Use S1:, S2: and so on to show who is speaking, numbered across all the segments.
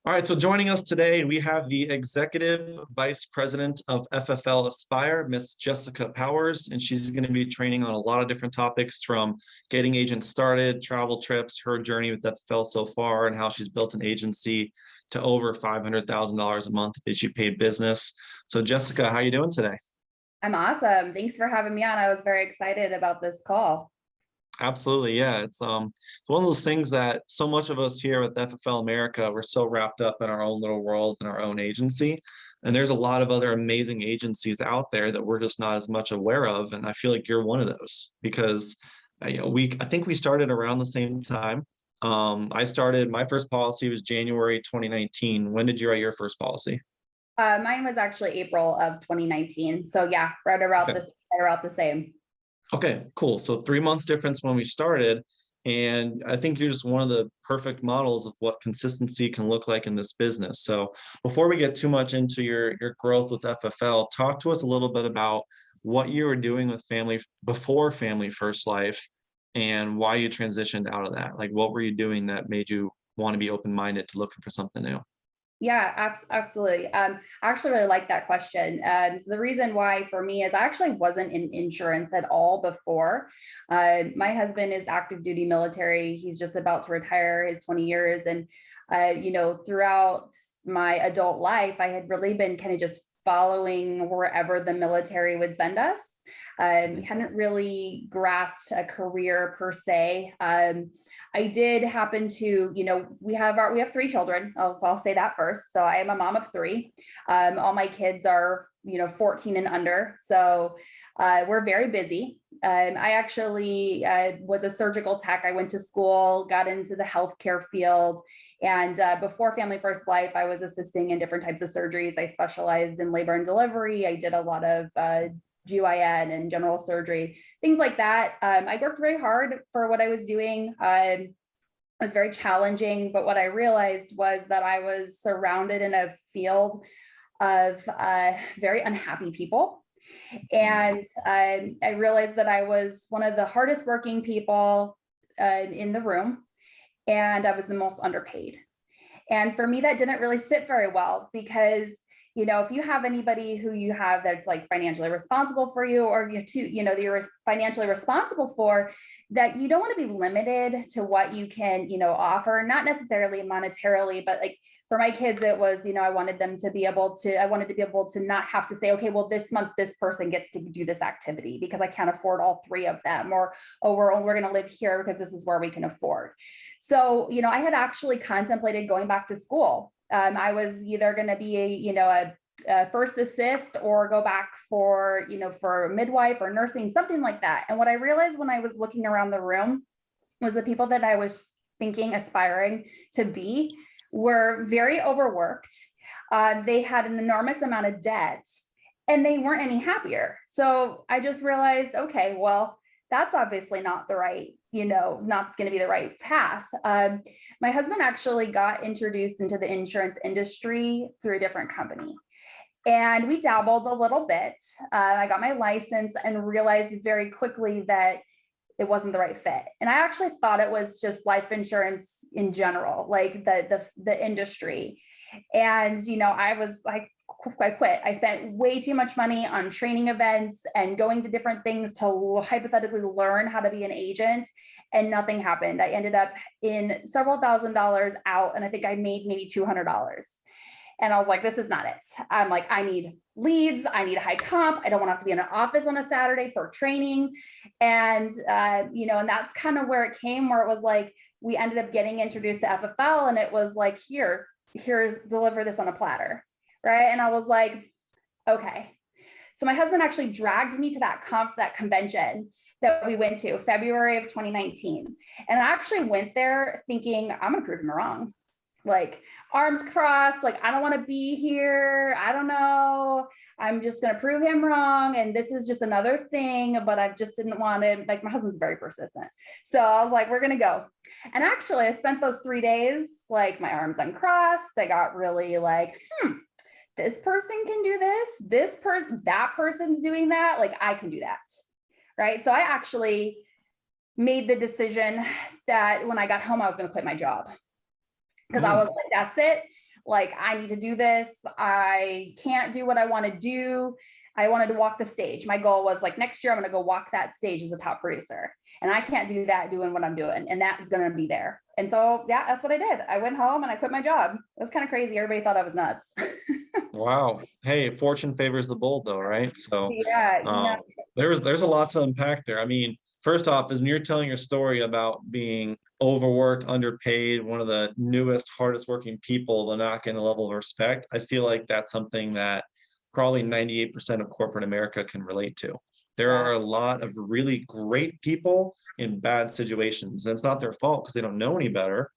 S1: All right, so joining us today, we have the Executive Vice President of FFL Aspire, Miss Jessica Powers, and she's going to be training on a lot of different topics from getting agents started, travel trips, her journey with FFL so far, and how she's built an agency to over $500,000 a month that she paid business. So Jessica, how you doing today?
S2: I'm awesome. Thanks for having me on. I was very excited about this call.
S1: Absolutely, yeah. It's one of those things that so much of us here with FFL America, we're so wrapped up in our own little world and our own agency. And there's a lot of other amazing agencies out there that we're just not as much aware of. And I feel like you're one of those because I think we started around the same time. I started my first policy was January 2019. When did you write your first policy?
S2: Mine was actually April of 2019. So yeah, right around the same.
S1: Okay, cool. So 3 months difference when we started. And I think you're just one of the perfect models of what consistency can look like in this business. So before we get too much into your growth with FFL, talk to us a little bit about what you were doing with family before Family First Life and why you transitioned out of that. Like what were you doing that made you want to be open-minded to looking for something new?
S2: Yeah, absolutely. I actually really like that question. So the reason why for me is I actually wasn't in insurance at all before. My husband is active duty military. He's just about to retire his 20 years. And, throughout my adult life, I had really been kind of just following wherever the military would send us. Hadn't really grasped a career per se. I did happen to, we have 3 children. I'll say that first. So I am a mom of 3. All my kids are, 14 and under. So we're very busy. I actually was a surgical tech. I went to school, got into the healthcare field. And before Family First Life, I was assisting in different types of surgeries. I specialized in labor and delivery. I did a lot of GYN and general surgery, things like that. I worked very hard for what I was doing. It was very challenging, but what I realized was that I was surrounded in a field of very unhappy people. And I realized that I was one of the hardest working people in the room, and I was the most underpaid. And for me, that didn't really sit very well because if you have anybody who you have that's like financially responsible for you, or that you're financially responsible for, that you don't want to be limited to what you can, offer, not necessarily monetarily, but like for my kids, it was, I wanted to be able to not have to say, okay, well, this month, this person gets to do this activity because I can't afford all 3 of them, or, oh, we're going to live here because this is where we can afford. So, I had actually contemplated going back to school. I was either going to be a first assist or go back for a midwife or nursing, something like that. And what I realized when I was looking around the room was the people that I was aspiring to be were very overworked. They had an enormous amount of debt and they weren't any happier. So I just realized, okay, well, that's obviously not the right, not going to be the right path. My husband actually got introduced into the insurance industry through a different company. And we dabbled a little bit. I got my license and realized very quickly that it wasn't the right fit. And I actually thought it was just life insurance in general, like the industry. And, I quit. I spent way too much money on training events and going to different things to hypothetically learn how to be an agent, and nothing happened. I ended up in several $1,000s out, and I think I made maybe $200. And I was like, this is not it. I'm like, I need leads. I need a high comp. I don't want to have to be in an office on a Saturday for training. And, and that's kind of where it came, where it was like, we ended up getting introduced to FFL, and it was like, here's deliver this on a platter. Right. And I was like, okay. So my husband actually dragged me to that convention that we went to February of 2019. And I actually went there thinking, I'm going to prove him wrong. Like arms crossed, like, I don't want to be here. I don't know. I'm just going to prove him wrong. And this is just another thing, but I just didn't want to, like, my husband's very persistent. So I was like, we're going to go. And actually I spent those 3 days, like my arms uncrossed. I got really like, this person can do this person, that person's doing that. Like I can do that. Right. So I actually made the decision that when I got home, I was going to quit my job because I was like, that's it. Like, I need to do this. I can't do what I want to do. I wanted to walk the stage. My goal was like, next year, I'm going to go walk that stage as a top producer. And I can't do that doing what I'm doing. And that is going to be there. And so, yeah, that's what I did. I went home and I quit my job. It was kind of crazy. Everybody thought I was nuts.
S1: Wow. Hey, fortune favors the bold though, right? So
S2: Yeah,
S1: um there's a lot to unpack there. I mean, first off, is when you're telling your story about being overworked, underpaid, one of the newest, hardest working people to not get a level of respect, I feel like that's something that probably 98% of corporate America can relate to. There
S2: yeah,
S1: are a lot of really great people in bad situations, and it's not their fault because they don't know any better,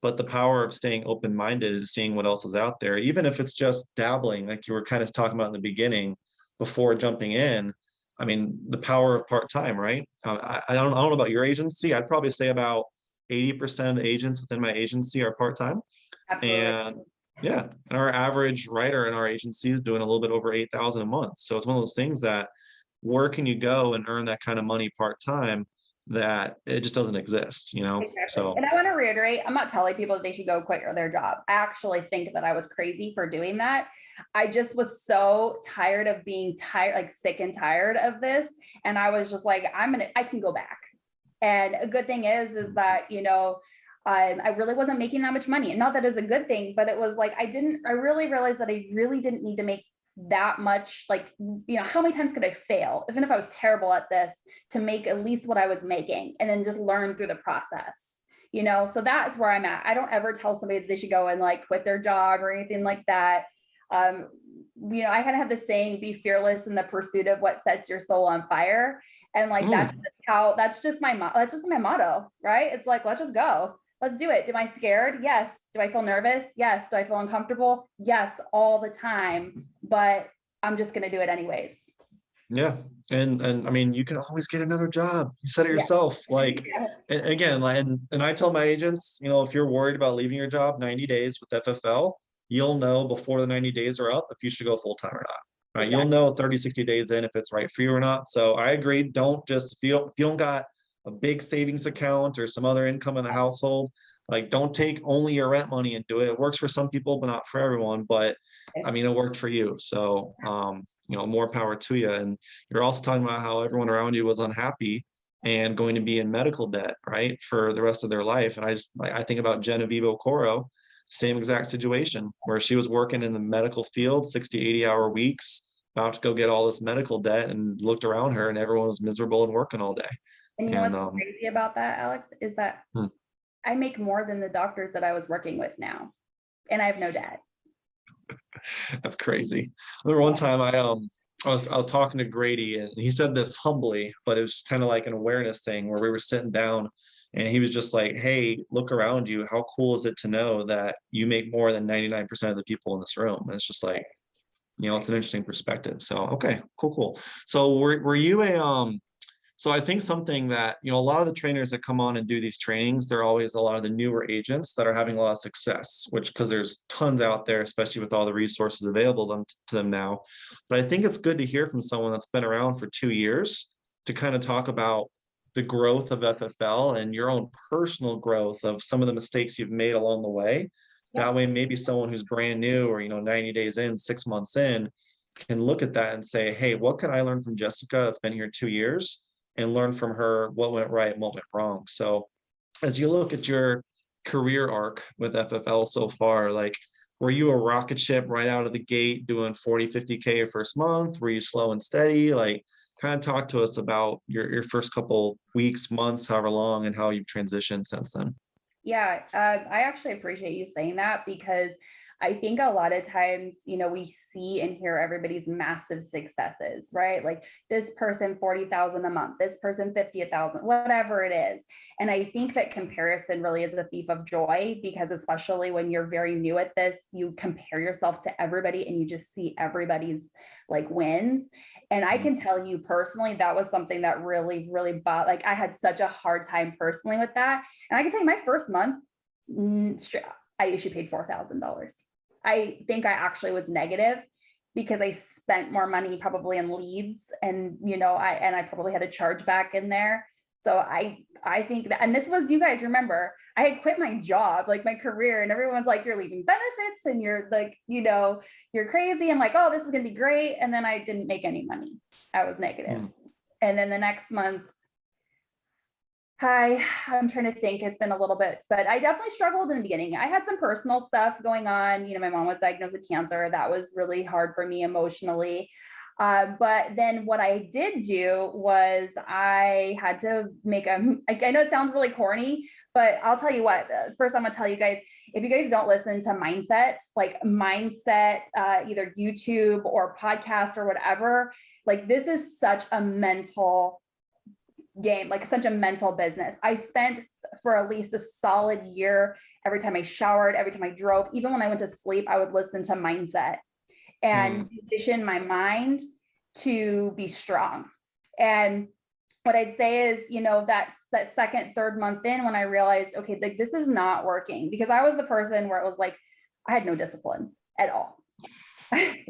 S1: but the power of staying open-minded and seeing what else is out there, even if it's just dabbling, like you were kind of talking about in the beginning before jumping in. I mean, the power of part-time, right? I don't know about your agency. I'd probably say about 80% of the agents within my agency are part-time.
S2: absolutely.
S1: And yeah, and our average writer in our agency is doing a little bit over 8,000 a month. So it's one of those things that where can you go and earn that kind of money part-time that it just doesn't exist, you know?
S2: Exactly.
S1: So
S2: And I want to reiterate, I'm not telling people that they should go quit their job. I actually think that I was crazy for doing that. I just was so tired of being tired, like sick and tired of this. And I was just like, I can go back. And a good thing is that, I really wasn't making that much money. And not that it's a good thing, but it was like, I really realized that I really didn't need to make that much. Like, how many times could I fail, even if I was terrible at this, to make at least what I was making and then just learn through the process. So that's where I'm at. I don't ever tell somebody that they should go and like quit their job or anything like that. um I kind of have the saying, be fearless in the pursuit of what sets your soul on fire. And like
S1: mm,
S2: that's just my motto, right? It's like, let's just go. Let's do it. Am I scared? Yes. Do I feel nervous? Yes. Do I feel uncomfortable? Yes, all the time. But I'm just going to do it anyways.
S1: yeah, and I mean, you can always get another job. You said it
S2: Yeah.
S1: yourself. Like,
S2: Yeah.
S1: and again, like, and I tell my agents, if you're worried about leaving your job 90 days with FFL, you'll know before the 90 days are up if you should go full time or not. Right? You'll
S2: Exactly.
S1: know 30, 60 days in if it's right for you or not. So I agree. Don't just if you don't got a big savings account or some other income in the household, like don't take only your rent money and do it. It works for some people, but not for everyone. But I mean, it worked for you. So more power to you. And you're also talking about how everyone around you was unhappy and going to be in medical debt, right, for the rest of their life. And I think about Genevieve Okoro, same exact situation where she was working in the medical field, 60, 80-hour weeks, about to go get all this medical debt and looked around her and everyone was miserable and working all day.
S2: And
S1: And
S2: what's crazy about that, Alex, is that
S1: hmm,
S2: I make more than the doctors that I was working with now, and I have no debt.
S1: that's crazy. I remember one
S2: Yeah.
S1: time I was talking to Grady and he said this humbly, but it was kind of like an awareness thing where we were sitting down and he was just like, "Hey, look around you. How cool is it to know that you make more than 99% of the people in this room?" And it's just like, it's an interesting perspective. So, okay, cool, cool. So were you so I think something that, a lot of the trainers that come on and do these trainings, they're always a lot of the newer agents that are having a lot of success, which because there's tons out there, especially with all the resources available to them now. But I think it's good to hear from someone that's been around for 2 years to kind of talk about the growth of FFL and your own personal growth of some of the mistakes you've made along the way.
S2: Yeah.
S1: That way, maybe someone who's brand new or, 90 days in, 6 months in, can look at that and say, "Hey, what can I learn from Jessica that's been here 2 years and learn from her what went right and what went wrong?" So as you look at your career arc with FFL so far, like, were you a rocket ship right out of the gate doing 40, 50K your first month? Were you slow and steady? Like, kind of talk to us about your first couple weeks, months, however long, and how you've transitioned since then.
S2: Yeah, I actually appreciate you saying that because I think a lot of times, we see and hear everybody's massive successes, right? Like this person 40,000 a month, this person 50,000, whatever it is. And I think that comparison really is a thief of joy because especially when you're very new at this, you compare yourself to everybody and you just see everybody's like wins. And I can tell you personally, that was something that really, really like I had such a hard time personally with that. And I can tell you my first month, I usually paid $4,000. I think I actually was negative because I spent more money probably in leads and I probably had a chargeback in there. So I think that, and this was, you guys remember, I had quit my job, like my career, and everyone's like, you're leaving benefits and you're like, you're crazy. I'm like, oh, this is gonna be great. And then I didn't make any money. I was negative. And then the next month, I'm trying to think, it's been a little bit, but I definitely struggled in the beginning. I had some personal stuff going on. My mom was diagnosed with cancer. That was really hard for me emotionally. But then what I did do was I had to make I know it sounds really corny, but I'll tell you what, first I'm gonna tell you guys, if you guys don't listen to mindset, either YouTube or podcast or whatever, like this is such a mental game, like such a mental business. I spent for at least a solid year, every time I showered, every time I drove, even when I went to sleep, I would listen to mindset and condition my mind to be strong. And what I'd say is, that's that second, third month in when I realized, okay, like this is not working, because I was the person where it was like, I had no discipline at all.
S1: You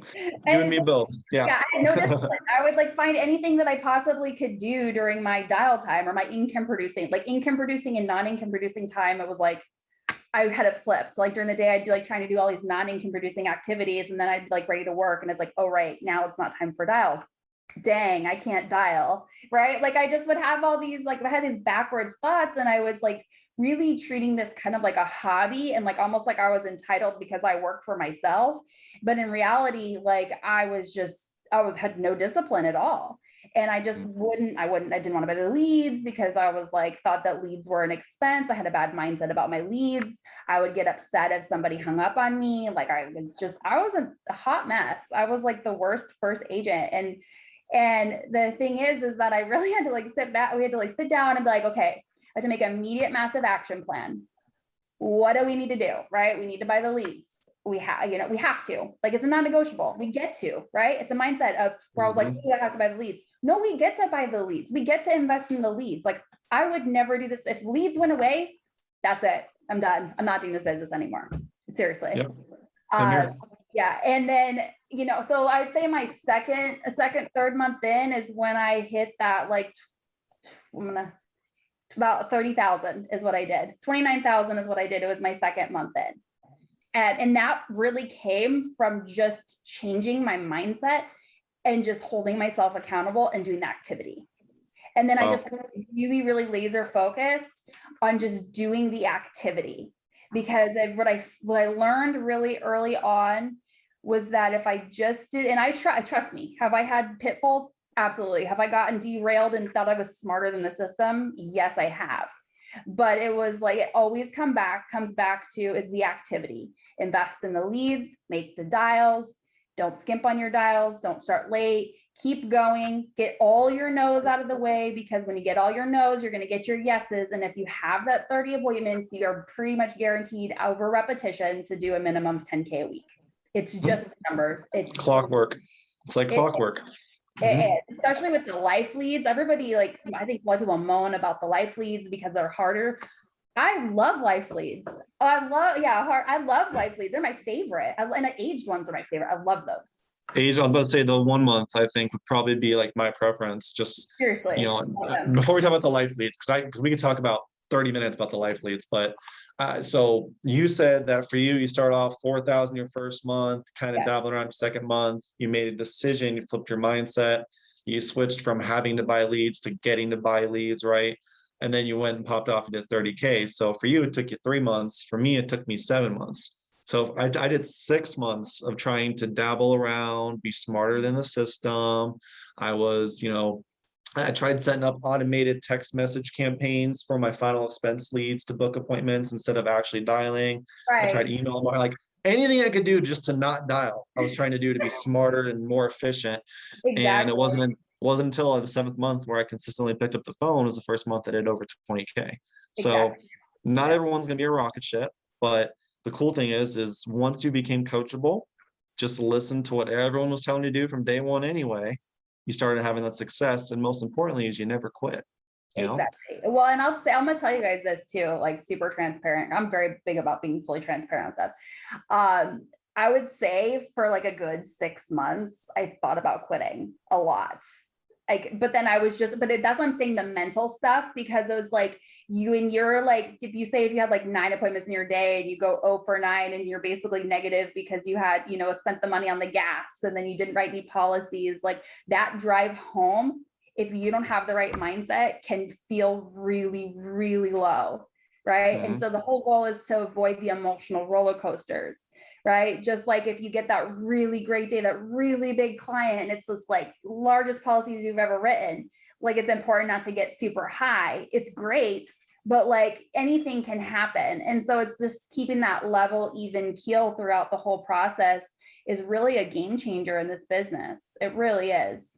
S1: and me both. Yeah.
S2: Yeah, I had no discipline. I would like find anything that I possibly could do during my dial time or my income producing and non-income producing time. It was like, I had it flipped. Like during the day, I'd be like trying to do all these non-income producing activities. And then I'd be like ready to work. And it's like, oh, right, now it's not time for dials. Dang, I can't dial. Right. Like I just would have all these, like I had these backwards thoughts, and I was like really treating this kind of like a hobby, and like almost like I was entitled because I work for myself. But in reality, like I had no discipline at all. And I just I didn't want to buy the leads because I was like, thought that leads were an expense. I had a bad mindset about my leads. I would get upset if somebody hung up on me. Like I was a hot mess. I was like the worst first agent. And the thing is that I really had to like sit back. We had to like sit down and be like, okay, I had to make an immediate massive action plan. What do we need to do? Right? We need to buy the leads. We have to, like, it's a non-negotiable. We get to, right? It's a mindset of where I was like, oh, I have to buy the leads. No, we get to buy the leads. We get to invest in the leads. Like I would never do this. If leads went away, that's it. I'm done. I'm not doing this business anymore. Seriously.
S1: Yep. Same here.
S2: Yeah. And then, so I'd say my second, third month in is when I hit that, like, about 30,000 is what I did. 29,000 is what I did. It was my second month in. And that really came from just changing my mindset and just holding myself accountable and doing the activity. And then I just really, really laser focused on just doing the activity, because what I learned really early on was that if I just did, and trust me, have I had pitfalls? Absolutely. Have I gotten derailed and thought I was smarter than the system? Yes, I have. But it was like, it always comes back to is the activity. Invest in the leads, make the dials, don't skimp on your dials, don't start late, keep going, get all your no's out of the way, because when you get all your no's, you're going to get your yeses. And if you have that 30 appointments, you are pretty much guaranteed over repetition to do a minimum of 10K a week. It's just numbers. It's
S1: clockwork. It's like clockwork.
S2: Especially with the life leads. Everybody, like, I think a lot of people moan about the life leads because they're harder. I love life leads. I love life leads. They're my favorite. And the aged ones are my favorite. I love those.
S1: Age, I was about to say the 1 month, I think would probably be like my preference. Just
S2: seriously,
S1: before we talk about the life leads, because we could talk about 30 minutes about the life leads, but so you said that for you start off 4,000 your first month, kind of dabbling around your second month. You made a decision, you flipped your mindset, you switched from having to buy leads to getting to buy leads, right? And then you went and popped off into 30K. So for you, it took you 3 months. For me, it took me 7 months. So I did 6 months of trying to dabble around, be smarter than the system. I tried setting up automated text message campaigns for my final expense leads to book appointments instead of actually dialing. Right. I tried email, like anything I could do just to not dial. I was trying to do to be smarter and more efficient. Exactly. And it wasn't until the 7th month where I consistently picked up the phone was the first month that I did over 20K. So not everyone's going to be a rocket ship, but the cool thing is once you became coachable, just listen to what everyone was telling you to do from day one anyway. You started having that success, and most importantly is you never quit.
S2: Exactly. Well, and I'm gonna tell you guys this too, like super transparent. I'm very big about being fully transparent with stuff. I would say for like a good 6 months, I thought about quitting a lot. Like, but then I was just, that's what I'm saying, the mental stuff, because it was like you and you're like, if you say, if you had like 9 appointments in your day and you go 0 for 9 and you're basically negative because you had, spent the money on the gas and then you didn't write any policies, like that drive home, if you don't have the right mindset, can feel really, really low. Right. And so the whole goal is to avoid the emotional roller coasters. Right. Just like if you get that really great day, that really big client, and it's this like largest policies you've ever written, like it's important not to get super high. It's great, but like anything can happen. And so it's just keeping that level, even keel throughout the whole process is really a game changer in this business. It really is.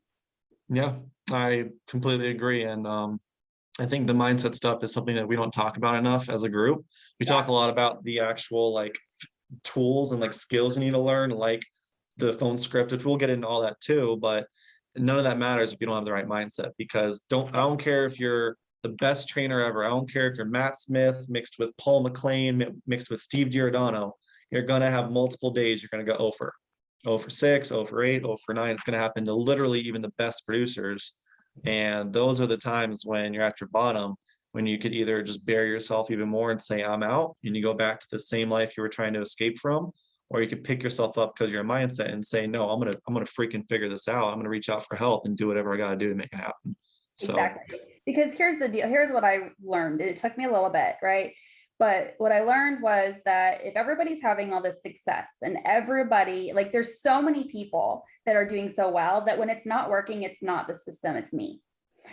S1: Yeah, I completely agree. And I think the mindset stuff is something that we don't talk about enough as a group. We
S2: Yeah.
S1: talk a lot about the actual like tools and like skills you need to learn, like the phone script, which we'll get into all that too, but none of that matters if you don't have the right mindset, because I don't care if you're the best trainer ever. I don't care if you're Matt Smith mixed with Paul McLean mixed with Steve Giordano. You're gonna have multiple days you're gonna go over 0 for 6, 0 for 8, 0 for 9. It's gonna happen to literally even the best producers. And those are the times when you're at your bottom, when you could either just bury yourself even more and say, I'm out, and you go back to the same life you were trying to escape from, or you could pick yourself up because you're a mindset and say, no, I'm gonna freaking figure this out. I'm gonna reach out for help and do whatever I gotta do to make it happen. So
S2: Exactly. Because here's the deal. Here's what I learned. It took me a little bit, right? But what I learned was that if everybody's having all this success and everybody, like there's so many people that are doing so well that when it's not working, it's not the system, it's me.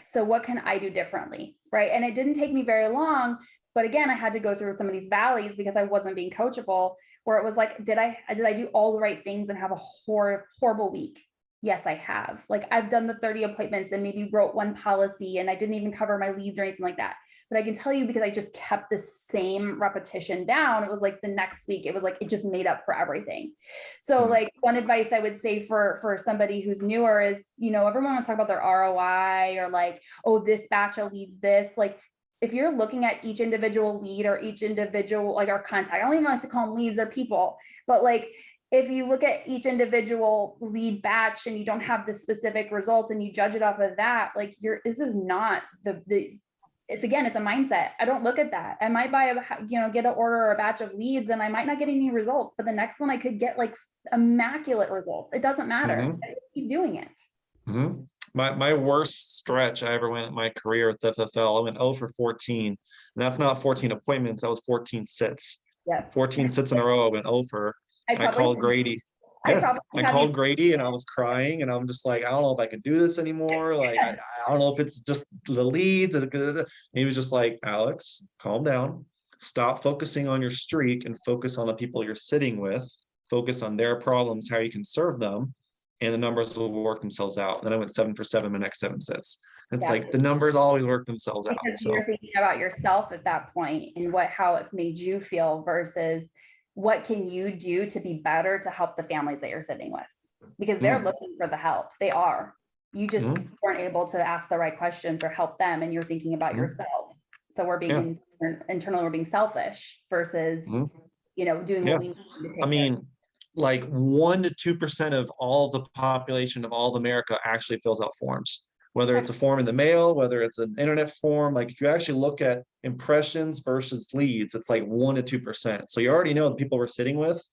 S2: So what can I do differently? Right. And it didn't take me very long. But again, I had to go through some of these valleys because I wasn't being coachable, where it was like, did I do all the right things and have a horrible week? Yes, I have. Like I've done the 30 appointments and maybe wrote one policy and I didn't even cover my leads or anything like that. But I can tell you, because I just kept the same repetition down, it was like the next week, it was like, it just made up for everything. So like one advice I would say for somebody who's newer is, everyone wants to talk about their ROI or like, oh, this batch of leads, this, like, if you're looking at each individual lead or each individual, like our contact, I don't even like to call them leads, they're people, but like, if you look at each individual lead batch and you don't have the specific results and you judge it off of that, like this is not it's a mindset. I don't look at that. I might get an order or a batch of leads and I might not get any results, but the next one I could get like immaculate results. It doesn't matter. I keep doing it.
S1: My worst stretch I ever went in my career with FFL, I went 0 for 14. And that's not 14 appointments, that was 14 sits.
S2: Yeah.
S1: 14 sits in a row, I went over. I called Grady. Yeah, I called Grady and I was crying and I'm just like, I don't know if I can do this anymore. Like, I don't know if it's just the leads. And he was just like, Alex, calm down. Stop focusing on your streak and focus on the people you're sitting with. Focus on their problems, how you can serve them, and the numbers will work themselves out. And then I went 7 for 7 my next 7 sets. It's like the numbers always work themselves out.
S2: Because you're thinking about yourself at that point and how it made you feel versus what can you do to be better to help the families that you're sitting with, because they're looking for the help. They are. You just weren't able to ask the right questions or help them, and you're thinking about yourself. So we're being internally, we're being selfish versus doing what we need to take
S1: I mean, like 1 to 2% of all the population of all of America actually fills out forms, whether it's a form in the mail, whether it's an internet form. Like if you actually look at impressions versus leads, it's like 1 to 2%. So you already know the people we're sitting with,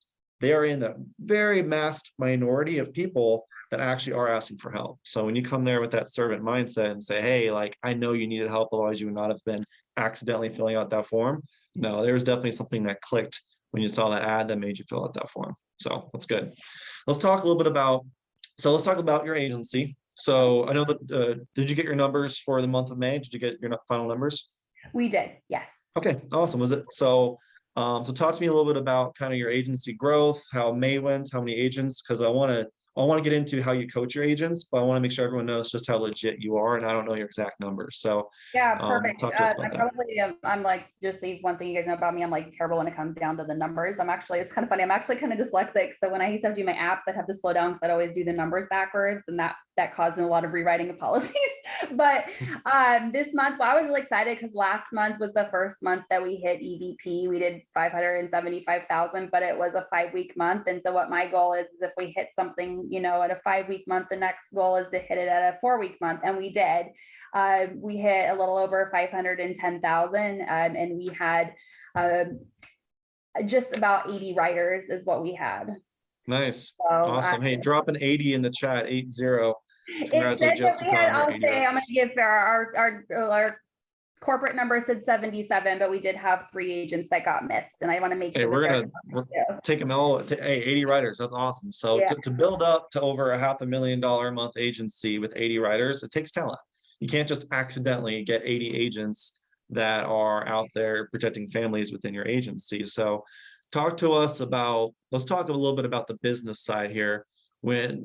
S1: they are in the very masked minority of people that actually are asking for help. So when you come there with that servant mindset and say, hey, like, I know you needed help, otherwise you would not have been accidentally filling out that form. No, there's definitely something that clicked when you saw that ad that made you fill out that form. So that's good. Let's talk a little bit about, let's talk about your agency. So I know that, did you get your numbers for the month of May? Did you get your final numbers?
S2: We did, yes.
S1: Okay, awesome. Was it, so talk to me a little bit about kind of your agency growth, how May went, how many agents, because I want to get into how you coach your agents, but I want to make sure everyone knows just how legit you are, and I don't know your exact numbers. So
S2: yeah, perfect.
S1: Talk to us about that.
S2: I'm like, just one thing you guys know about me, I'm like terrible when it comes down to the numbers. It's kind of funny. I'm actually kind of dyslexic. So when I used to do my apps, I'd have to slow down because I'd always do the numbers backwards. And that that caused a lot of rewriting of policies. But this month, well, I was really excited because last month was the first month that we hit EVP. We did 575,000, but it was a 5-week month. And so what my goal is if we hit something, at a 5-week month, the next goal is to hit it at a 4-week month. And we did. We hit a little over 510,000, and we had just about 80 writers is what we had.
S1: Nice.
S2: So,
S1: Awesome. Hey, drop an 80 in the chat, 80.
S2: It said that we had, I'll say, I'm going to give our corporate number said 77, but we did have 3 agents that got missed. And I want to make sure
S1: we're going to take them all. Hey, 80 writers. That's awesome. So to build up to over a $500,000 a month agency with 80 writers, it takes talent. You can't just accidentally get 80 agents that are out there protecting families within your agency. So let's talk a little bit about the business side here.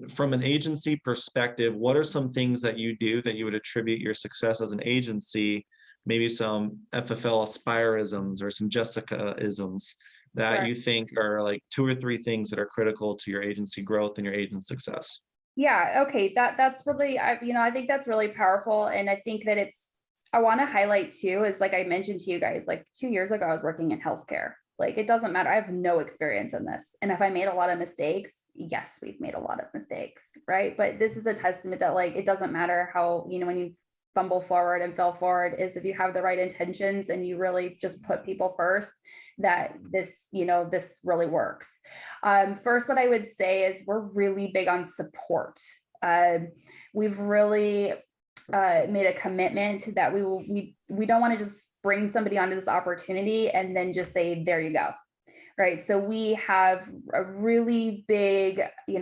S1: From an agency perspective, what are some things that you do that you would attribute your success as an agency, maybe some FFL Aspire-isms or some Jessica-isms that you think are like 2 or 3 things that are critical to your agency growth and your agent success?
S2: Yeah. Okay. That's really, I think that's really powerful. And I think that I want to highlight too, is like I mentioned to you guys, like 2 years ago, I was working in healthcare. Like, it doesn't matter. I have no experience in this. And if I made a lot of mistakes, yes, we've made a lot of mistakes, right? But this is a testament that, like, it doesn't matter how, when you fumble forward and fell forward, is if you have the right intentions and you really just put people first, that this really works. First, what I would say is we're really big on support. We've really made a commitment that we don't want to just bring somebody onto this opportunity and then just say, there you go. Right. So we have a really big,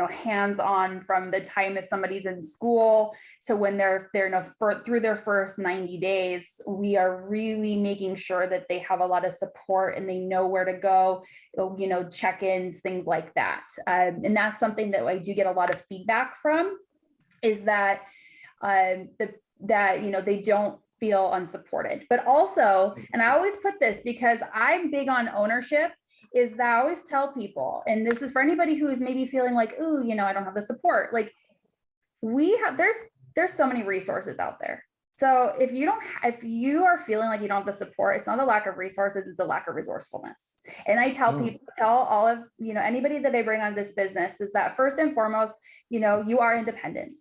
S2: hands-on from the time if somebody's in school. So when they're through their first 90 days, we are really making sure that they have a lot of support and they know where to go, check-ins, things like that. And that's something that I do get a lot of feedback from, is that they don't feel unsupported. But also, and I always put this because I'm big on ownership, is that I always tell people, and this is for anybody who is maybe feeling like, ooh, I don't have the support. Like, there's so many resources out there. So if you are feeling like you don't have the support, it's not a lack of resources, it's a lack of resourcefulness. And I tell all of, anybody that I bring on this business, is that first and foremost, you are independent,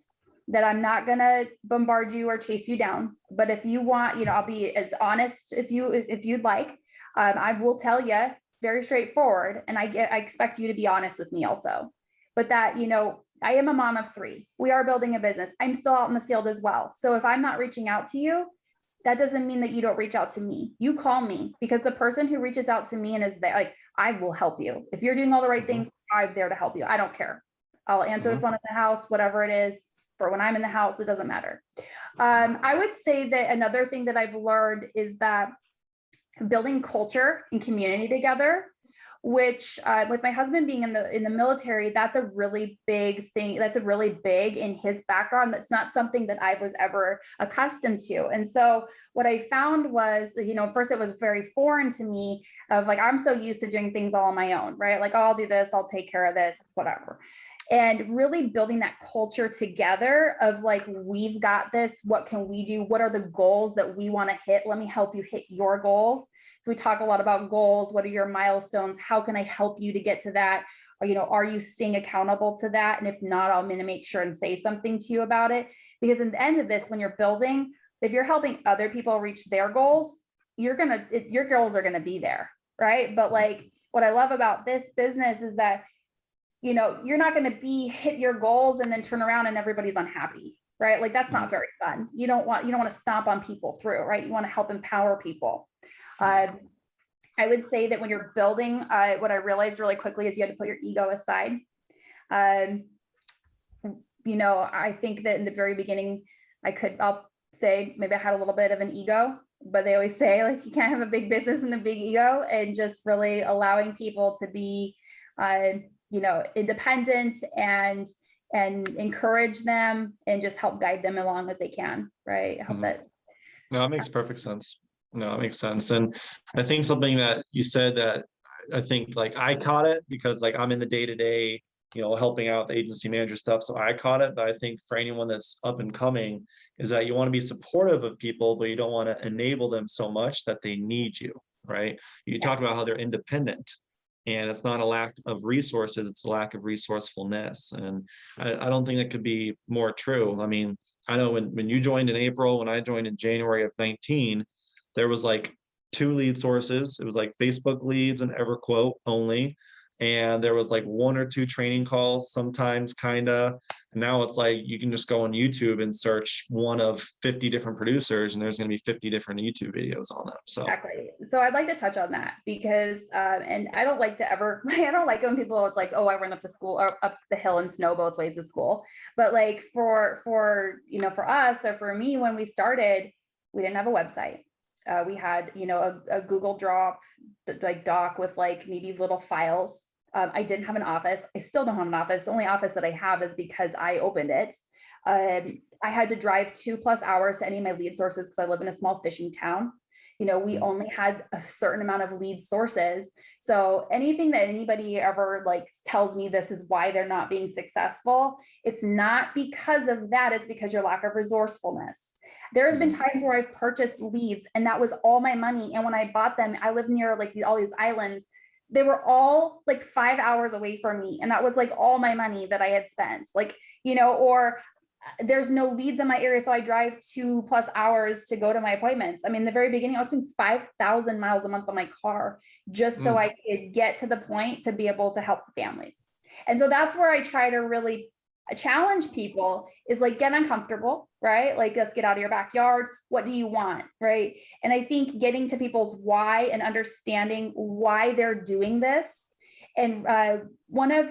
S2: that I'm not going to bombard you or chase you down. But if you want, I'll be as honest if you'd like. I will tell you very straightforward. And I expect you to be honest with me also. But that, I am a mom of 3. We are building a business. I'm still out in the field as well. So if I'm not reaching out to you, that doesn't mean that you don't reach out to me. You call me, because the person who reaches out to me and is there, like, I will help you. If you're doing all the right things, I'm there to help you. I don't care. I'll answer the phone at the house, whatever it is. For when I'm in the house, it doesn't matter. I would say that another thing that I've learned is that building culture and community together, which with my husband being in the military, that's a really big thing. That's a really big in his background. That's not something that I was ever accustomed to. And so what I found was, first it was very foreign to me, of like, I'm so used to doing things all on my own, right? Like, oh, I'll do this, I'll take care of this, whatever. And really building that culture together of like, we've got this, what can we do? What are the goals that we want to hit? Let me help you hit your goals. So we talk a lot about goals. What are your milestones? How can I help you to get to that? Or, are you staying accountable to that? And if not, I'm going to make sure and say something to you about it. Because at the end of this, when you're building, if you're helping other people reach their goals, your goals are going to be there. Right. But like, what I love about this business is that, you're not going to hit your goals and then turn around and everybody's unhappy, right? Like, that's not very fun. You don't want to stomp on people through, right? You want to help empower people. I would say that when you're building, what I realized really quickly is you had to put your ego aside. I think that in the very beginning, I'll say maybe I had a little bit of an ego, but they always say, like, you can't have a big business and a big ego, and just really allowing people to be, independent and encourage them and just help guide them along as they can. Right. I hope that.
S1: No, it makes perfect sense. No, it makes sense. And I think something that you said that I think, like, I caught it because, like, I'm in the day-to-day helping out the agency manager stuff. So I caught it, but I think for anyone that's up and coming is that you want to be supportive of people, but you don't want to enable them so much that they need you, right? You talked about how they're independent, and it's not a lack of resources, it's a lack of resourcefulness. And I don't think that could be more true. I mean, I know when you joined in April, when I joined in January of 19, there was like two lead sources. It was like Facebook leads and EverQuote only. And there was like one or two training calls, sometimes kind of. Now it's like you can just go on YouTube and search one of 50 different producers, and there's going to be 50 different YouTube videos on them. So
S2: exactly. So I'd like to touch on that because, and I don't like to ever, I don't like when people, it's like, oh, I run up to school or up the hill and snow both ways to school. But like for us or for me, when we started, we didn't have a website. We had, a Google Drop like doc with like maybe little files. I didn't have an office. I still don't have an office. The only office that I have is because I opened it. I had to drive 2+ hours to any of my lead sources because I live in a small fishing town. We only had a certain amount of lead sources. So anything that anybody ever like tells me this is why they're not being successful, it's not because of that. It's because your lack of resourcefulness. There's been times where I've purchased leads and that was all my money. And when I bought them, I live near like all these islands. They were all like 5 hours away from me. And that was like all my money that I had spent, like, or there's no leads in my area. So I drive 2+ hours to go to my appointments. I mean, in the very beginning, I was spending 5,000 miles a month on my car just so I could get to the point to be able to help the families. And so that's where I try to really challenge people is like, get uncomfortable, right? Like, let's get out of your backyard. What do you want? Right. And I think getting to people's why and understanding why they're doing this. And one of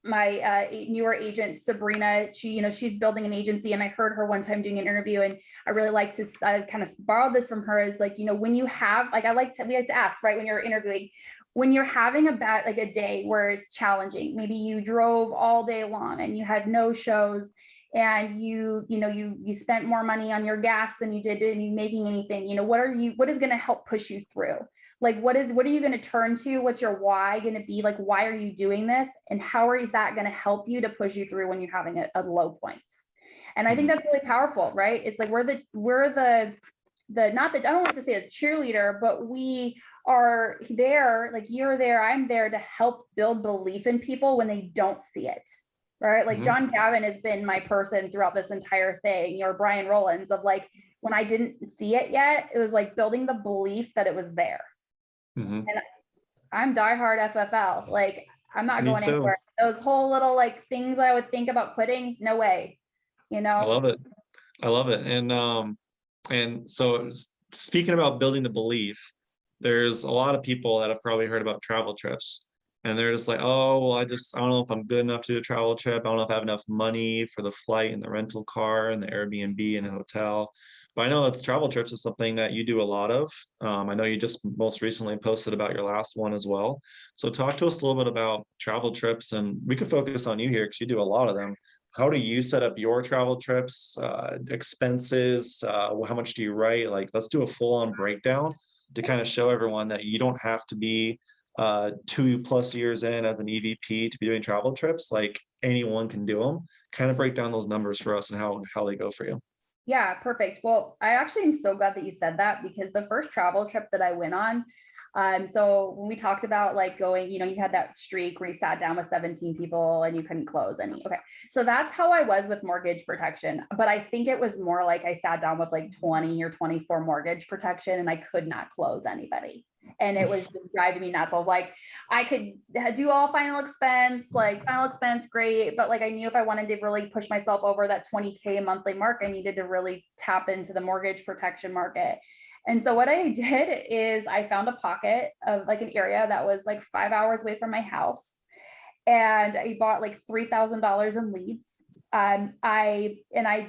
S2: my newer agent, Sabrina, she's building an agency, and I heard her one time doing an interview, and I really like to kind of borrow this from her is like, when you have, like, we like to ask, right, when you're interviewing, when you're having a day where it's challenging, maybe you drove all day long and you had no shows, and you spent more money on your gas than you did in making anything, what is going to help push you through? Like, what are you going to turn to? What's your why going to be? Like, why are you doing this? And how is that going to help you to push you through when you're having a low point? And I think that's really powerful, right? It's like, we're the not that, I don't like to say a cheerleader, but we are there, like you're there, I'm there to help build belief in people when they don't see it. Right. Like John Gavin has been my person throughout this entire thing, or Brian Rollins, of like, when I didn't see it yet, it was like building the belief that it was there. And I'm diehard FFL. Like, I'm not going anywhere. Those whole little like things I would think about quitting, no way.
S1: I love it. And so speaking about building the belief, there's a lot of people that have probably heard about travel trips, and they're just like, oh, well, I don't know if I'm good enough to do a travel trip. I don't know if I have enough money for the flight and the rental car and the Airbnb and the hotel. But I know it's travel trips is something that you do a lot of. I know you just most recently posted about your last one as well. So talk to us a little bit about travel trips, and we could focus on you here because you do a lot of them. How do you set up your travel trips, expenses? How much do you write? Like, let's do a full-on breakdown to kind of show everyone that you don't have to be 2+ years in as an EVP to be doing travel trips. Like, anyone can do them. Kind of break down those numbers for us and how they go for you.
S2: Yeah, perfect. Well, I actually am so glad that you said that, because the first travel trip that I went on, so when we talked about like going, you had that streak where you sat down with 17 people and you couldn't close any. Okay. So that's how I was with mortgage protection. But I think it was more like I sat down with like 20 or 24 mortgage protection and I could not close anybody. And it was just driving me nuts. I was like, I could do all final expense, great. But like, I knew if I wanted to really push myself over that 20K monthly mark, I needed to really tap into the mortgage protection market. And so what I did is I found a pocket of like an area that was like 5 hours away from my house. And I bought like $3,000 in leads. I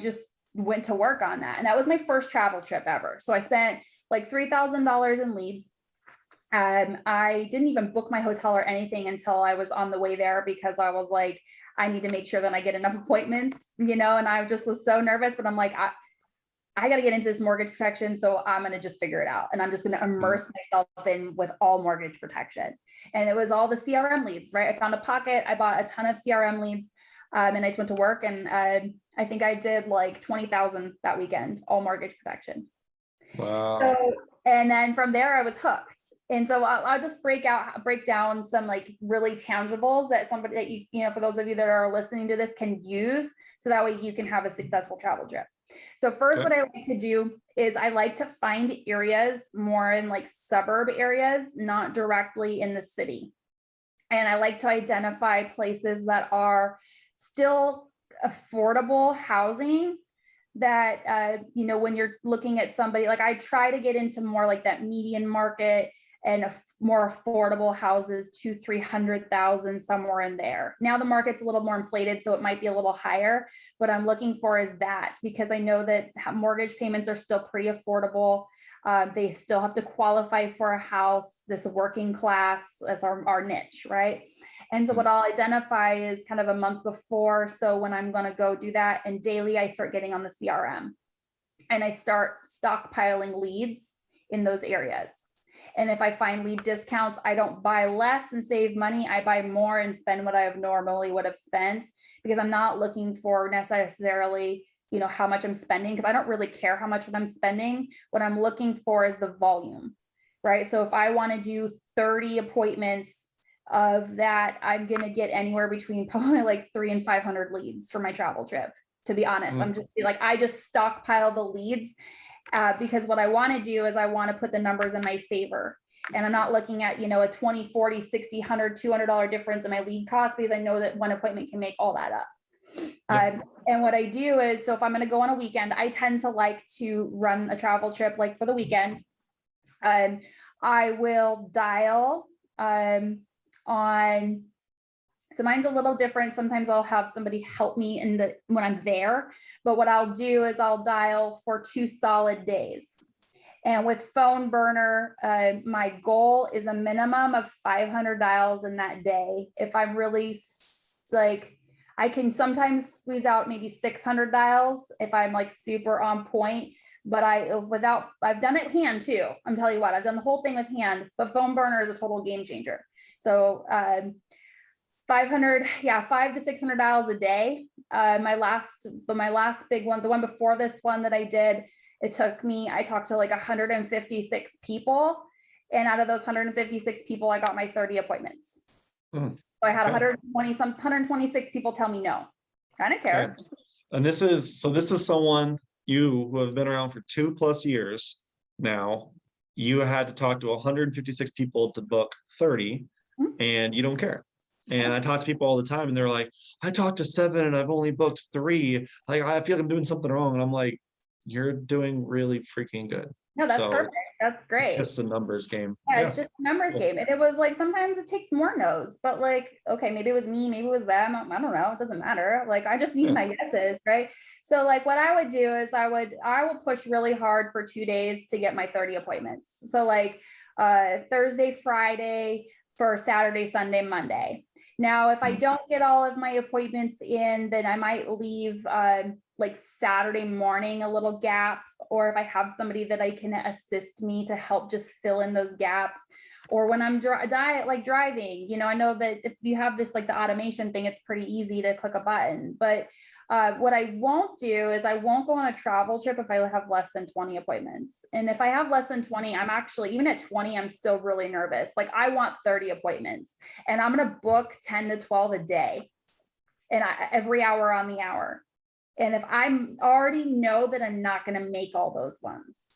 S2: just went to work on that. And that was my first travel trip ever. So I spent like $3,000 in leads. I didn't even book my hotel or anything until I was on the way there, because I was like, I need to make sure that I get enough appointments, and I just was so nervous, but I'm like, I got to get into this mortgage protection. So I'm going to just figure it out. And I'm just going to immerse myself in with all mortgage protection. And it was all the CRM leads, right? I found a pocket. I bought a ton of CRM leads. And I just went to work, and I think I did like 20,000 that weekend, all mortgage protection.
S1: Wow.
S2: So, and then from there I was hooked. And so I'll just break down some like really tangibles that somebody that you know, for those of you that are listening to this can use. So that way you can have a successful travel trip. So first, what I like to do is I like to find areas more in like suburb areas, not directly in the city. And I like to identify places that are still affordable housing that, you know, when you're looking at somebody, like I try to get into more like that median market and more affordable houses, 200,000-300,000, somewhere in there. Now the market's a little more inflated, so it might be a little higher. What I'm looking for is that, because I know that mortgage payments are still pretty affordable. They still have to qualify for a house, this working class, that's our niche, right? And so what I'll identify is kind of a month before. So when I'm going to go do that, and daily I start getting on the CRM and I start stockpiling leads in those areas. And if I find lead discounts, I don't buy less and save money. I buy more and spend what I have normally would have spent, because I'm not looking for necessarily, you know, how much I'm spending, because I don't really care how much I'm spending. What I'm looking for is the volume, right? So if I want to do 30 appointments of that, I'm going to get anywhere between probably like 300 and 500 leads for my travel trip. To be honest, I'm just like, I just stockpile the leads because what I want to do is I want to put the numbers in my favor. And I'm not looking at, you know, a 20, 40, 60, 100, $200 difference in my lead cost, because I know that one appointment can make all that up. And what I do is, so if I'm going to go on a weekend, I tend to like to run a travel trip like for the weekend. I will dial on, so mine's a little different. Sometimes I'll have somebody help me when I'm there, but what I'll do is I'll dial for 2 solid days. And with phone burner, my goal is a minimum of 500 dials in that day. If I'm really like, I can sometimes squeeze out maybe 600 dials if I'm like super on point, but I've done it hand too. I'm telling you what, I've done the whole thing with hand, but phone burner is a total game changer. So 500, yeah, 500 to 600 dials a day. My last big one, the one before this one that I did, it took me, I talked to like 156 people. And out of those 156 people, I got my 30 appointments. So I had 126 people tell me no. I don't care.
S1: Okay. And this is someone who have been around for 2+ years now. You had to talk to 156 people to book 30, and you don't care. And I talk to people all the time and they're like, I talked to 7 and I've only booked 3. Like, I feel like I'm doing something wrong. And I'm like, you're doing really freaking good.
S2: No, that's perfect. That's great.
S1: It's just a numbers game.
S2: Yeah, it's just a numbers game. And it was like, sometimes it takes more no's, but like, okay, maybe it was me, maybe it was them. I don't know. It doesn't matter. Like, I just need my yeses, right? So like what I would do is I will push really hard for 2 days to get my 30 appointments. So like Thursday, Friday for Saturday, Sunday, Monday. Now, if I don't get all of my appointments in, then I might leave like Saturday morning a little gap, or if I have somebody that I can assist me to help just fill in those gaps. Or when I'm driving, you know, I know that if you have this, like the automation thing, it's pretty easy to click a button. But what I won't do is I won't go on a travel trip if I have less than 20 appointments. And if I have less than 20, I'm actually, even at 20, I'm still really nervous. Like, I want 30 appointments and I'm going to book 10 to 12 a day, and every hour on the hour. And if I'm already know that I'm not going to make all those ones.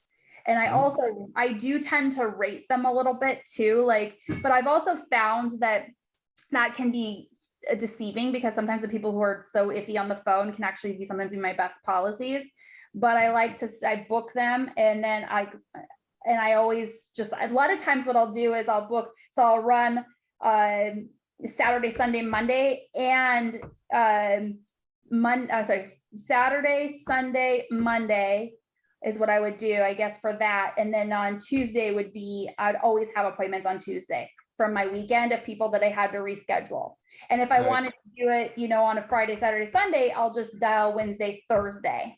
S2: And I do tend to rate them a little bit too, like, but I've also found that can be deceiving, because sometimes the people who are so iffy on the phone can actually sometimes be my best policies. But I book them, and then I always just, a lot of times what I'll do is I'll book, so I'll run Saturday, Sunday, Monday, and Saturday, Sunday, Monday is what I would do, I guess, for that. And then on Tuesday I'd always have appointments on Tuesday from my weekend of people that I had to reschedule. And if I wanted to do it, you know, on a Friday, Saturday, Sunday, I'll just dial Wednesday, Thursday.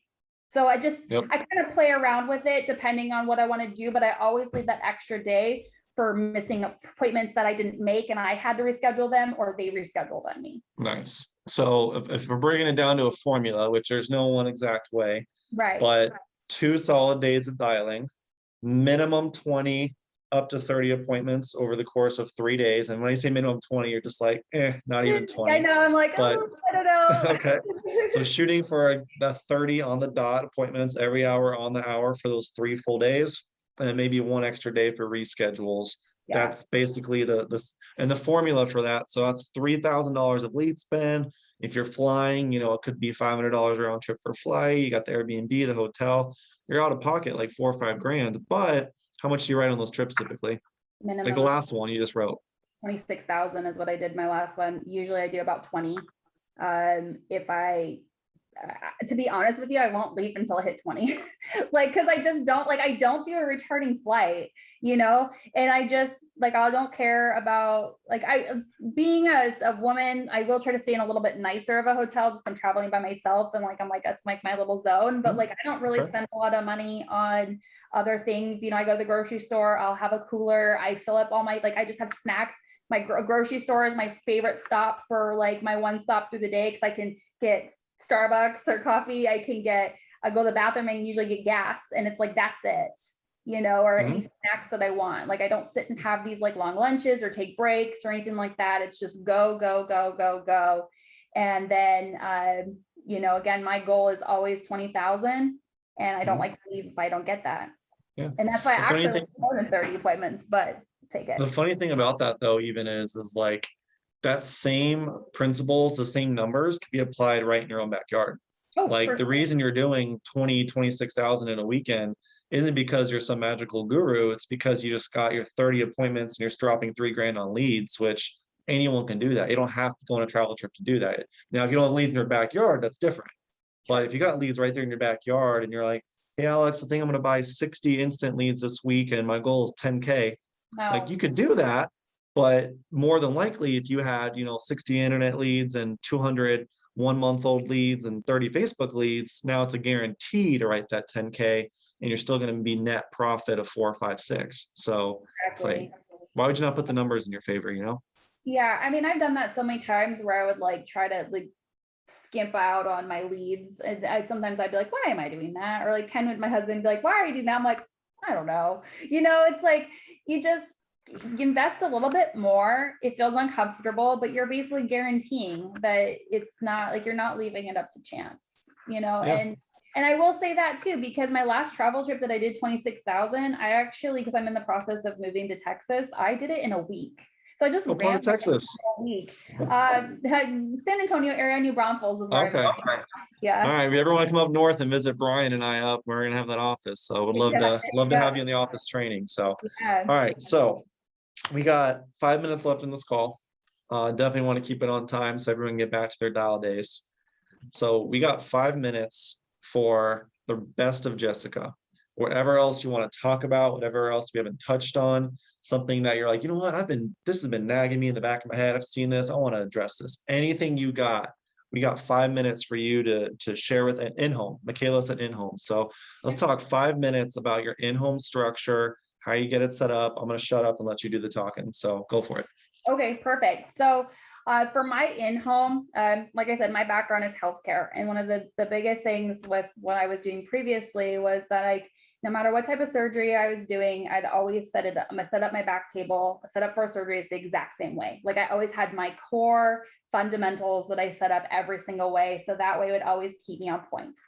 S2: So
S1: Yep.
S2: I kind of play around with it depending on what I want to do, but I always leave that extra day for missing appointments that I didn't make and I had to reschedule them or they rescheduled on me.
S1: Nice. So if we're bringing it down to a formula, which there's no one exact way,
S2: Right.
S1: but 2 solid days of dialing, minimum 20 up to 30 appointments over the course of 3 days. And when I say minimum 20, you're just like, not even
S2: I
S1: 20.
S2: know. I'm like,
S1: But
S2: oh, I don't know.
S1: okay. So shooting for the 30 on the dot appointments every hour on the hour for those 3 full days, and then maybe one extra day for reschedules.
S2: Yeah.
S1: That's basically and the formula for that. So that's $3,000 of lead spend. If you're flying, it could be $500 round trip for flight. You got the Airbnb, the hotel. You're out of pocket like 4 or 5 grand. But how much do you write on those trips typically? Like the
S2: Minimum
S1: last one you just wrote.
S2: 26,000 is what I did my last one. Usually I do about 20. If I, to be honest with you, I won't leave until I hit 20. Like, cause I just don't I don't do a returning flight, and I just I don't care about being a woman, I will try to stay in a little bit nicer of a hotel, just I'm traveling by myself. And I'm that's my little zone, but I don't really
S1: Sure.
S2: spend a lot of money on other things. I go to the grocery store, I'll have a cooler, I fill up all my, I just have snacks. My grocery store is my favorite stop for my one stop through the day because I can get Starbucks or coffee. I go to the bathroom and usually get gas, and it's that's it, or any snacks that I want. I don't sit and have these long lunches or take breaks or anything like that. It's just go, go, go, go, go. And then, again, my goal is always 20,000, and I don't like to leave if I don't get that.
S1: Yeah.
S2: And that's why I
S1: The funny
S2: actually
S1: thing,
S2: more than 30 appointments, but take it.
S1: the funny thing about that though, even is that same principles, the same numbers can be applied right in your own backyard.
S2: Oh,
S1: Like the reason you're doing 26,000 in a weekend isn't because you're some magical guru. It's because you just got your 30 appointments and you're dropping 3 grand on leads, which anyone can do that. You don't have to go on a travel trip to do that. Now, if you don't have leads in your backyard, that's different. But if you got leads right there in your backyard and you're like, hey, Alex, I think I'm going to buy 60 instant leads this week and my goal is 10K.
S2: no.
S1: You could do that, but more than likely, if you had, 60 internet leads and 200 1-month-old leads and 30 Facebook leads, now it's a guarantee to write that 10K and you're still going to be net profit of 4, 5, 6. So
S2: Exactly.
S1: it's why would you not put the numbers in your favor,
S2: Yeah, I mean, I've done that so many times where I would try to skimp out on my leads. And sometimes I'd be like, why am I doing that? Or Ken would, my husband, be like, why are you doing that? I'm like, I don't know. It's you just invest a little bit more. It feels uncomfortable, but you're basically guaranteeing that it's not you're not leaving it up to chance,
S1: Yeah.
S2: And I will say that too, because my last travel trip that I did 26,000, I actually, because I'm in the process of moving to Texas, I did it in a week. So I just
S1: What part of Texas?
S2: a week. San Antonio area, New Braunfels is where
S1: Okay.
S2: I'm at. Yeah.
S1: All right. If you ever want to come up north and visit Brian and I up, we're gonna have that office. So would love to have you in the office training. So
S2: Yeah.
S1: all right. So we got 5 minutes left in this call. Definitely want to keep it on time so everyone can get back to their dial days. So we got 5 minutes for the best of Jessica. Whatever else you want to talk about, whatever else we haven't touched on, something that you're like, you know what, this has been nagging me in the back of my head. I've seen this. I want to address this. Anything you got, we got 5 minutes for you to share with an in-home. Michaela's at in-home. So let's talk 5 minutes about your in-home structure, how you get it set up. I'm going to shut up and let you do the talking. So go for it.
S2: Okay, perfect. So for my in-home, like I said, my background is healthcare. And one of the biggest things with what I was doing previously was that no matter what type of surgery I was doing, I'd always set it up. I set up my back table, set up for a surgery is the exact same way. I always had my core fundamentals that I set up every single way. So that way it would always keep me on point.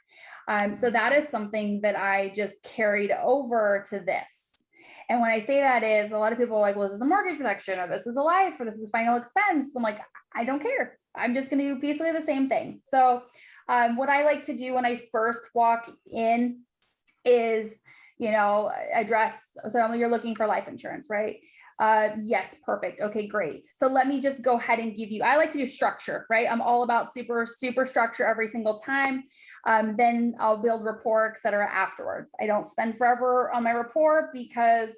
S2: So that is something that I just carried over to this. And when I say that is, a lot of people are like, well, this is a mortgage protection, or this is a life, or this is a final expense. I'm like, I don't care. I'm just going to do basically the same thing. So what I like to do when I first walk in is, address, so you're looking for life insurance, right? Yes, perfect. Okay, great. So let me just go ahead and give you, I like to do structure, right? I'm all about super structure every single time. Then I'll build rapport, et cetera, afterwards. I don't spend forever on my rapport because,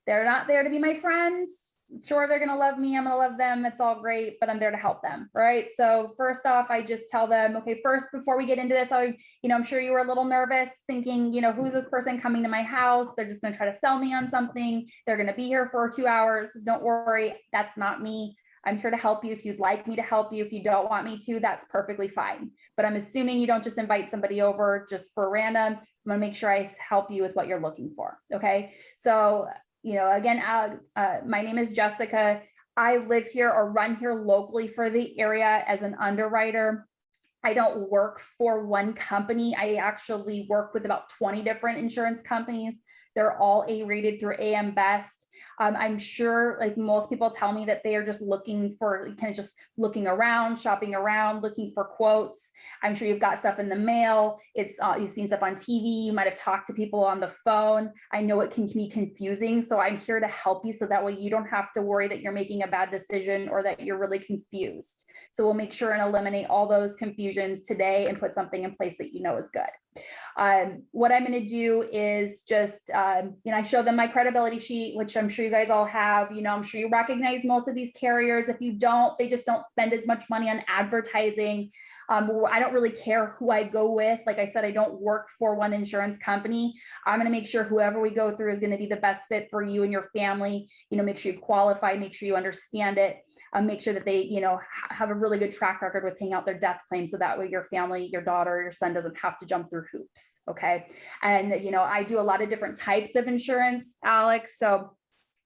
S2: They're not there to be my friends. Sure, they're going to love me. I'm going to love them. It's all great, but I'm there to help them. Right. So first off, I just tell them, okay, first, before we get into this, I'm sure you were a little nervous thinking, who's this person coming to my house? They're just going to try to sell me on something. They're going to be here for 2 hours. Don't worry. That's not me. I'm here to help you. If you'd like me to help you, if you don't want me to, that's perfectly fine. But I'm assuming you don't just invite somebody over just for random. I'm going to make sure I help you with what you're looking for. Okay. So, again, Alex, my name is Jessica. I live here or run here locally for the area as an underwriter. I don't work for one company. I actually work with about 20 different insurance companies. They're all A-rated through AM Best. I'm sure, like most people tell me, that they are just looking for, kind of just looking around, shopping around, looking for quotes. I'm sure you've got stuff in the mail. You've seen stuff on TV. You might have talked to people on the phone. I know it can be confusing, so I'm here to help you so that way you don't have to worry that you're making a bad decision or that you're really confused. So we'll make sure and eliminate all those confusions today and put something in place that is good. What I'm going to do is just, I show them my credibility sheet, which I'm sure you guys all have. I'm sure you recognize most of these carriers. If you don't, they just don't spend as much money on advertising. I don't really care who I go with. Like I said, I don't work for one insurance company. I'm going to make sure whoever we go through is going to be the best fit for you and your family. Make sure you qualify, make sure you understand it. Make sure that they, have a really good track record with paying out their death claims. So that way your family, your daughter, your son doesn't have to jump through hoops. Okay. And, I do a lot of different types of insurance, Alex. So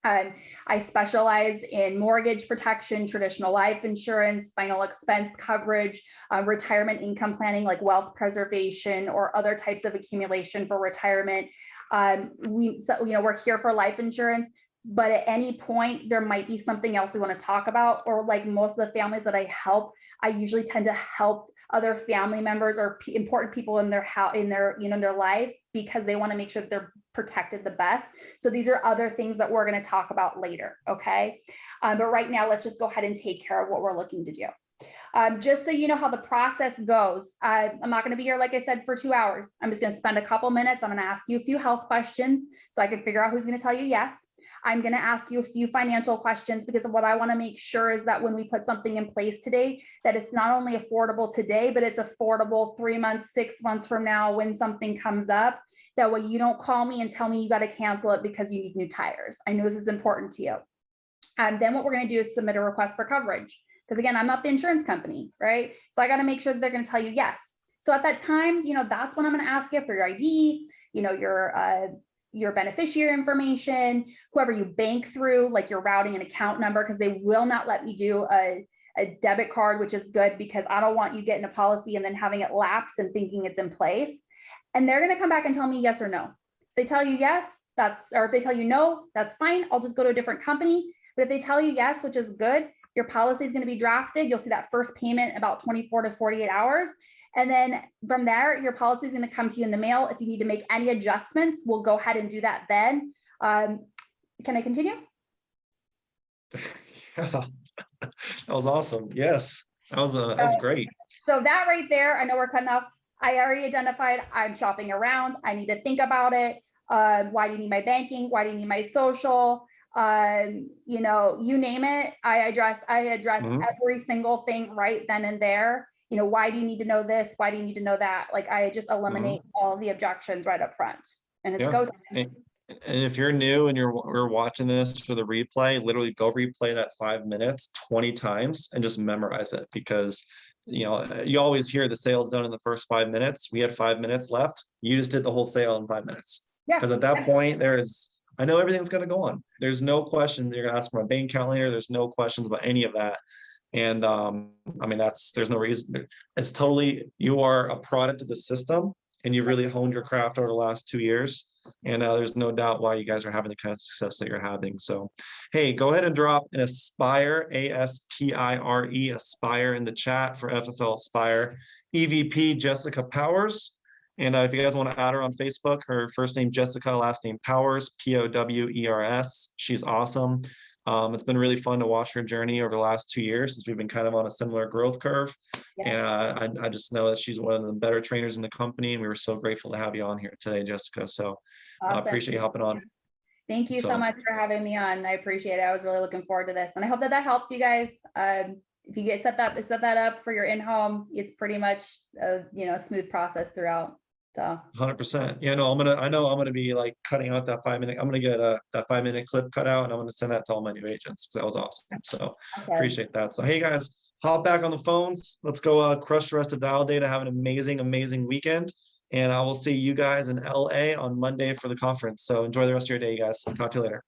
S2: I specialize in mortgage protection, traditional life insurance, final expense coverage, retirement income planning, like wealth preservation or other types of accumulation for retirement. We're here for life insurance, but at any point there might be something else we want to talk about. Or like most of the families that I help, I usually tend to help other family members or important people in their lives, because they want to make sure that they're protected the best. So these are other things that we're going to talk about later. Okay. But right now, let's just go ahead and take care of what we're looking to do. Just so you know how the process goes, I'm not going to be here, like I said, for 2 hours. I'm just going to spend a couple minutes. I'm going to ask you a few health questions so I can figure out who's going to tell you yes. I'm going to ask you a few financial questions, because what I want to make sure is that when we put something in place today, that it's not only affordable today, but it's affordable 3 months, 6 months from now when something comes up. That way you don't call me and tell me you got to cancel it because you need new tires. I know this is important to you. And then what we're going to do is submit a request for coverage. Because again, I'm not the insurance company, right? So I got to make sure that they're going to tell you yes. So at that time, that's when I'm going to ask you for your ID, your beneficiary information, whoever you bank through, like your routing and account number, because they will not let me do a debit card, which is good, because I don't want you getting a policy and then having it lapse and thinking it's in place. And they're going to come back and tell me yes or no. If they tell you yes, or if they tell you no, that's fine. I'll just go to a different company. But if they tell you yes, which is good, your policy is going to be drafted. You'll see that first payment about 24 to 48 hours. And then from there, your policy is going to come to you in the mail. If you need to make any adjustments, we'll go ahead and do that then. Can I continue?
S1: Yeah, that was awesome. Yes, that was great.
S2: So that right there, I know we're cutting off. I already identified I'm shopping around. I need to think about it. Why do you need my banking? Why do you need my social? You name it. I address every single thing right then and there. Why do you need to know this? Why do you need to know that? Like, I just eliminate all the objections right up front, and it's goes.
S1: And if you're new and we're watching this for the replay, literally go replay that 5 minutes 20 times and just memorize it, because you always hear the sales done in the first 5 minutes. We had 5 minutes left. You just did the whole sale in 5 minutes. Yeah. Because at that point, I know everything's going to go on. There's no question you're going to ask for my bank account later. There's no questions about any of that. And there's no reason. It's totally, you are a product of the system, and you've really honed your craft over the last 2 years. And there's no doubt why you guys are having the kind of success that you're having. So, hey, go ahead and drop an Aspire, ASPIRE, Aspire in the chat for FFL Aspire. EVP Jessica Powers. And if you guys want to add her on Facebook, her first name Jessica, last name Powers, POWERS. She's awesome. It's been really fun to watch her journey over the last 2 years, since we've been kind of on a similar growth curve. Yeah. And I just know that she's one of the better trainers in the company, and we were so grateful to have you on here today, Jessica. So I appreciate you hopping on.
S2: Thank you so
S1: So
S2: much for having me on. I appreciate it. I was really looking forward to this, and I hope that that helped you guys. If you get set that up for your in-home, it's pretty much a smooth process throughout. So
S1: 100%. Yeah, no, I know I'm gonna be like cutting out that 5 minute. I'm gonna get that 5 minute clip cut out, and I'm gonna send that to all my new agents, 'cause that was awesome. So
S2: okay.
S1: appreciate that. So hey guys, hop back on the phones. Let's go crush the rest of Dial Data. Have an amazing, amazing weekend. And I will see you guys in LA on Monday for the conference. So enjoy the rest of your day, you guys. Talk to you later.